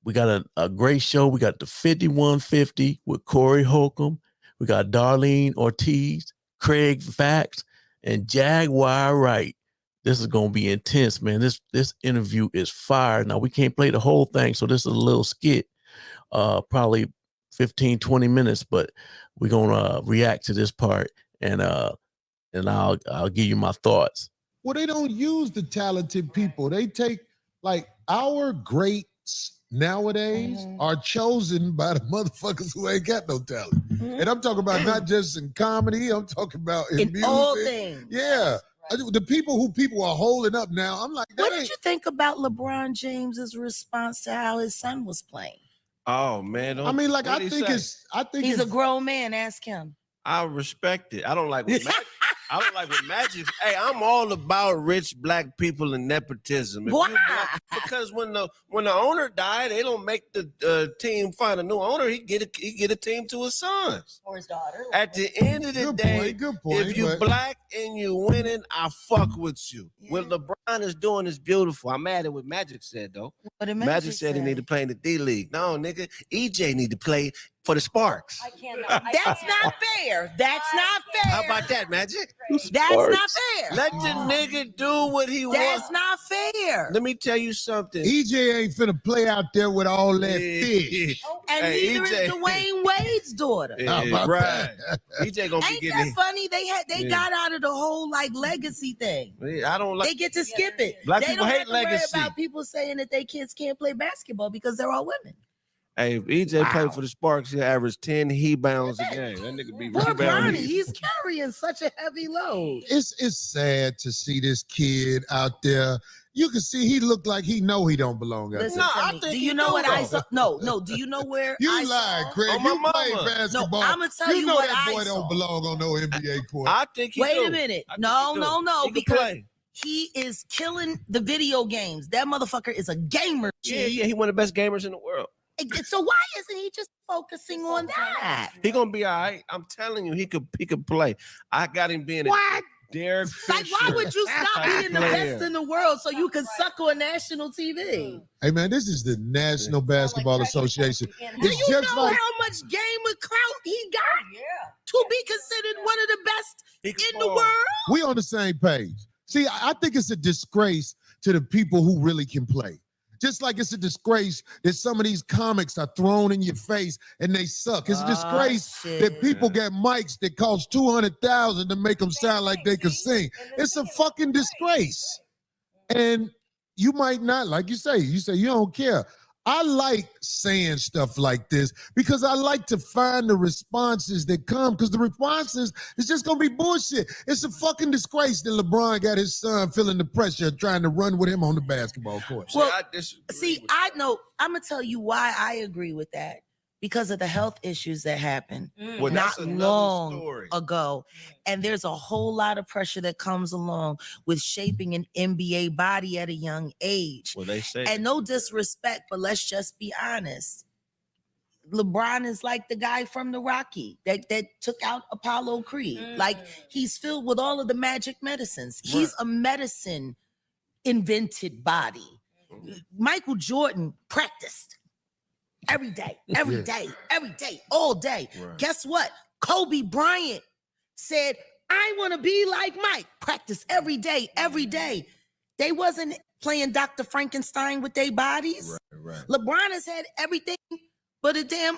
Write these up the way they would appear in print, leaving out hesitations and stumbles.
we got a great show. We got the 5150 with Corey Holcomb. We got Darlene Ortiz, Craig Fax, and Jaguar Wright. This is gonna be intense, man. This interview is fire. Now we can't play the whole thing, so this is a little skit, probably 15, 20 minutes, but we're gonna react to this part and I'll give you my thoughts. Well, they don't use the talented people. They take, like, our greats nowadays are chosen by the motherfuckers who ain't got no talent. And I'm talking about not just in comedy, I'm talking about in music. All things. Yeah. The people who people are holding up now, I'm like, what did you think about LeBron James's response to how his son was playing? Oh man, I mean, like, I think he's a grown man. Ask him. I respect it. I don't like what I don't like what Magic. Hey, I'm all about rich black people and nepotism. Why? Because when the owner died, they don't make the team find a new owner. He get a team to his sons or his daughter. At the end of the day, if you black and you winning, I fuck with you. Yeah. What LeBron is doing is beautiful. I'm mad at what Magic said though. Magic said he need to play in the D League. No, nigga, EJ need to play for the Sparks. I cannot. That's not fair. That's not fair. How about that, Magic? That's not fair. Let the nigga do what he wants. That's not fair. Let me tell you something. EJ ain't finna play out there with all that fish. And neither is Dwayne Wade's daughter. Right. EJ gonna be getting. Ain't that funny? They got out of the whole like legacy thing. I don't like. They get to skip it. Black they people don't hate have to legacy. Worry about people saying that their kids can't play basketball because they're all women. Hey, if EJ played for the Sparks, he'll average 10 he-bounds a game. That nigga be poor rebounding. Bronny, he's carrying such a heavy load. It's sad to see this kid out there. You can see he looked like he know he don't belong out there. No, I think do you know what I saw? No. Do you know where you lied, Craig? You played basketball. No, I'm gonna tell you know what that boy I saw. Don't belong on no NBA court. I think he Wait do. a minute. No, because he is killing the video games. That motherfucker is a gamer. Yeah, he one of the best gamers in the world. So why isn't he just focusing on that? He gonna be all right. I'm telling you, he could play. I got him being what? Derek Fisher. Like, why would you stop being the best in the world so you can suck on national TV? Hey man, this is the National Basketball Association. Do you know how much gamer clout he got to be considered one of the best in the world? We on the same page. See, I think it's a disgrace to the people who really can play. Just like it's a disgrace that some of these comics are thrown in your face and they suck. It's a disgrace that people get mics that cost $200,000 to make them sound like they can sing. It's a fucking disgrace. And you might not, like you say you don't care. I like saying stuff like this because I like to find the responses that come, because the responses is just going to be bullshit. It's a fucking disgrace that LeBron got his son feeling the pressure trying to run with him on the basketball court. Well, I know. I'm going to tell you why I agree with that. Because of the health issues that happened not long ago. And there's a whole lot of pressure that comes along with shaping an NBA body at a young age. Well, they say. And no disrespect, but let's just be honest. LeBron is like the guy from the Rocky that took out Apollo Creed. Like, he's filled with all of the magic medicines. Right. He's a medicine invented body. Michael Jordan practiced. Every day, all day. Right. Guess what? Kobe Bryant said, I want to be like Mike. Practice every day. They wasn't playing Dr. Frankenstein with their bodies. Right. LeBron has had everything but a damn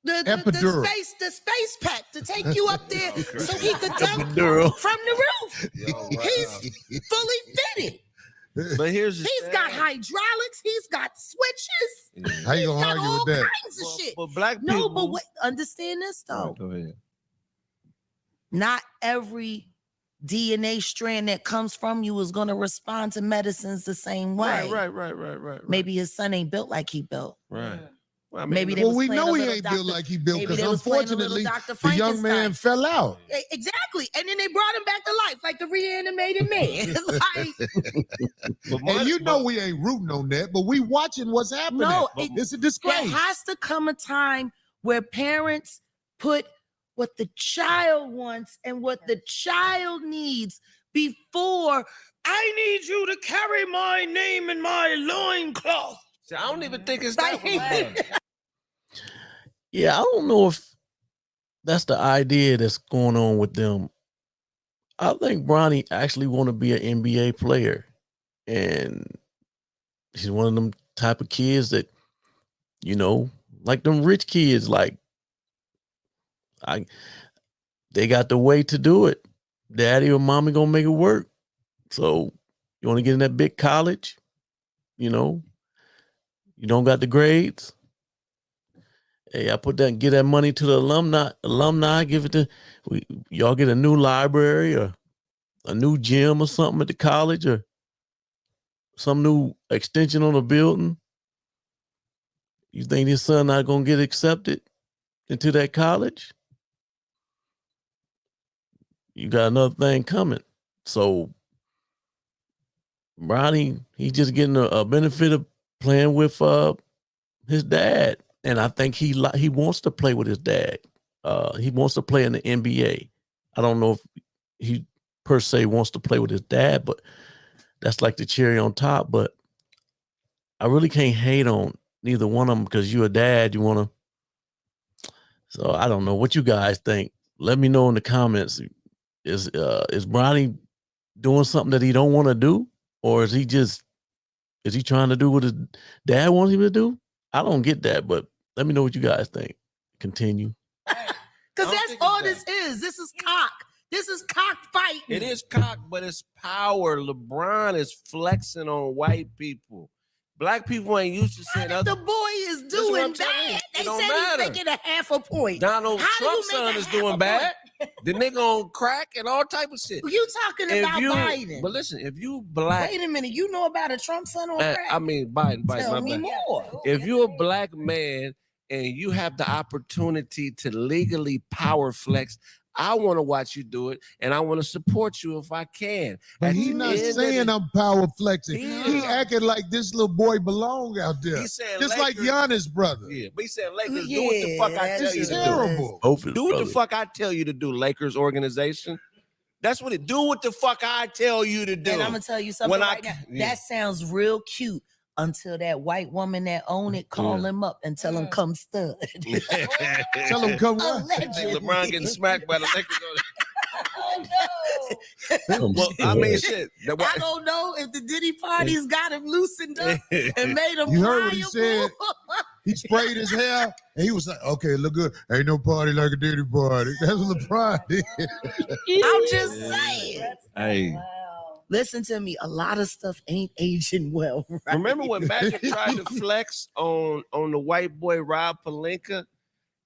the space pack to take you up there so he could dunk from the roof. He's fully fitted. But he's got hydraulics. He's got switches. How you gonna argue with that? Kinds of shit. But black people. No, but wait, understand this though. Go ahead. Not every DNA strand that comes from you is going to respond to medicines the same way. Right. Maybe his son ain't built like he built. Right. Well, I mean, we know he ain't built like he built because unfortunately the young man fell out. Exactly. And then they brought him back to life like the reanimated man. And you know we ain't rooting on that, but we watching what's happening. No, it's a disgrace. There has to come a time where parents put what the child wants and what the child needs before I need you to carry my name in my loincloth. See, I don't even think it's that one. Yeah, I don't know if that's the idea that's going on with them. I think Bronny actually want to be an NBA player, and he's one of them type of kids that, you know, like them rich kids. Like, they got the way to do it. Daddy or mommy gonna make it work. So you want to get in that big college, you know, you don't got the grades. Hey, I put that, get that money to the alumni, give it to, y'all get a new library or a new gym or something at the college or some new extension on the building. You think his son not gonna get accepted into that college? You got another thing coming. So Bronny, he's just getting a benefit of playing with his dad. And I think he wants to play with his dad. He wants to play in the NBA. I don't know if he per se wants to play with his dad, but that's like the cherry on top. But I really can't hate on neither one of them because you're a dad. You want to. So I don't know what you guys think. Let me know in the comments. Is Bronny doing something that he don't want to do, or is he trying to do what his dad wants him to do? I don't get that, but let me know what you guys think. Continue. Because that's all this is. This is cock. This is cock fighting. It is cock, but it's power. LeBron is flexing on white people. Black people ain't used to saying that. The boy is doing bad. They said he's making a half a point. Donald Trump's son is doing bad. The nigga on crack and all type of shit. You talking about Biden? But listen, if you black, wait a minute, you know about a Trump son on crack? I mean Biden. Tell me more. If you're a black man and you have the opportunity to legally power flex, I want to watch you do it, and I want to support you if I can. But he's not saying I'm power flexing. He acting like this little boy belong out there. He's saying just Lakers, like Giannis' brother. Yeah, but he's saying Lakers, do what the fuck I tell you to terrible. do. Do what the fuck I tell you to do, Lakers organization. That's what it. Do what the fuck I tell you to do. And I'm gonna tell you something right now. That sounds real cute. Until that white woman that own it call him up and tell him come stud. Tell him come what? LeBron getting smacked by the Lakers. Oh, no. Well, I mean, shit. I don't know if the Diddy parties got him loosened up and made him. You heard what he said? He sprayed his hair and he was like, "Okay, look good. Ain't no party like a Diddy party." That's what LeBron did. I'm just saying. Hey. Listen to me. A lot of stuff ain't aging well. Right? Remember when Magic tried to flex on the white boy Rob Pelinka,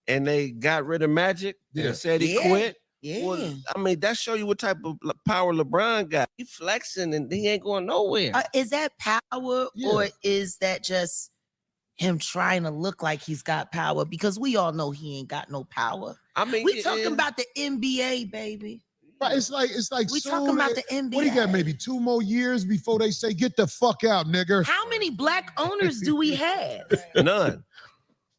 and they got rid of Magic and said he quit? Yeah. Well, I mean, that show you what type of power LeBron got. He flexing and he ain't going nowhere. Is that power or is that just him trying to look like he's got power? Because we all know he ain't got no power. I mean, we talking about the NBA, baby. Right, it's like we talking about the NBA. What do you got? Maybe 2 more years before they say, "Get the fuck out, nigga." How many black owners do we have? None.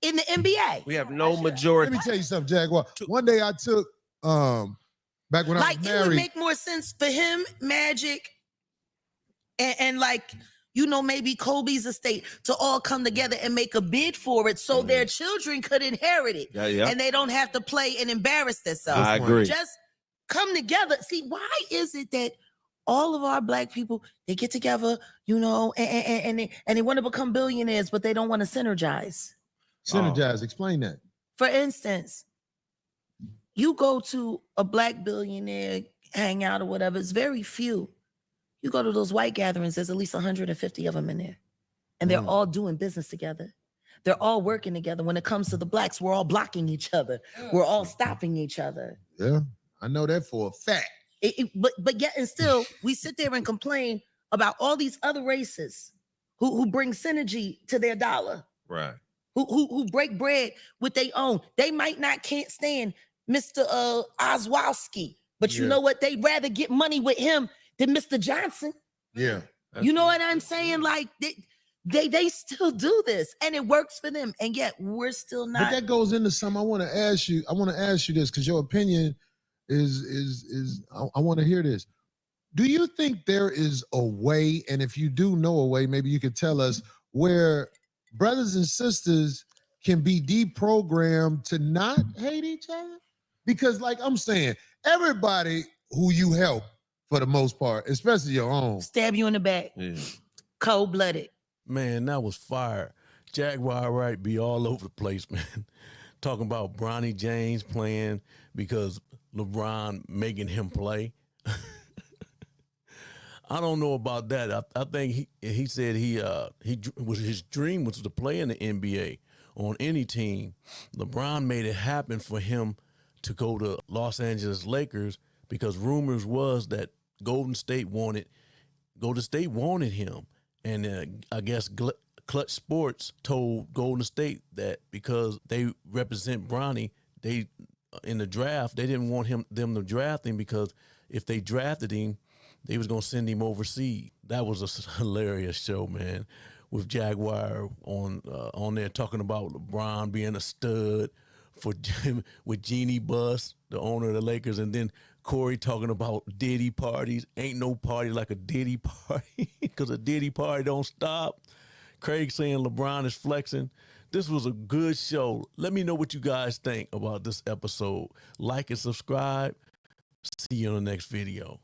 In the NBA, we have no majority. Let me tell you something, Jaguar. One day I took back when I was married. It would make more sense for him, Magic, and like, you know, maybe Kobe's estate to all come together and make a bid for it so their children could inherit it. Yeah. And they don't have to play and embarrass themselves. I agree. Just come together. See, why is it that all of our black people, they get together, you know, and they want to become billionaires, but they don't want to synergize? Synergize, explain that. For instance, you go to a black billionaire hangout or whatever, it's very few. You go to those white gatherings, there's at least 150 of them in there. And they're all doing business together. They're all working together. When it comes to the blacks, we're all blocking each other. We're all stopping each other. Yeah, I know that for a fact. But yet and still, we sit there and complain about all these other races who bring synergy to their dollar. Right. Who break bread with their own. They can't stand Mr. Oswowski, but you know what? They'd rather get money with him than Mr. Johnson. Yeah. You know what I'm saying? Like they still do this and it works for them. And yet we're still not. But that goes into something I want to ask you. I want to ask you this because your opinion is I want to hear this. Do you think there is a way, and if you do know a way, maybe you could tell us where brothers and sisters can be deprogrammed to not hate each other? Because like I'm saying, everybody who you help for the most part, especially your own. Stab you in the back. Yeah. Cold-blooded. Man, that was fire. Jaguar Wright be all over the place, man. Talking about Bronny James playing because LeBron making him play. I don't know about that. I think he said his dream was to play in the NBA on any team. LeBron made it happen for him to go to Los Angeles Lakers because rumors was that Golden State wanted him, and I guess Clutch Sports told Golden State that because they represent Bronny, they in the draft they didn't want them to draft him because if they drafted him, they was gonna send him overseas. That was a hilarious show, man, with Jaguar on there talking about LeBron being a stud with Jeannie Buss, the owner of the Lakers, and then Corey talking about Diddy parties. Ain't no party like a Diddy party because a Diddy party don't stop. Craig saying LeBron is flexing. This was a good show. Let me know what you guys think about this episode. Like and subscribe. See you in the next video.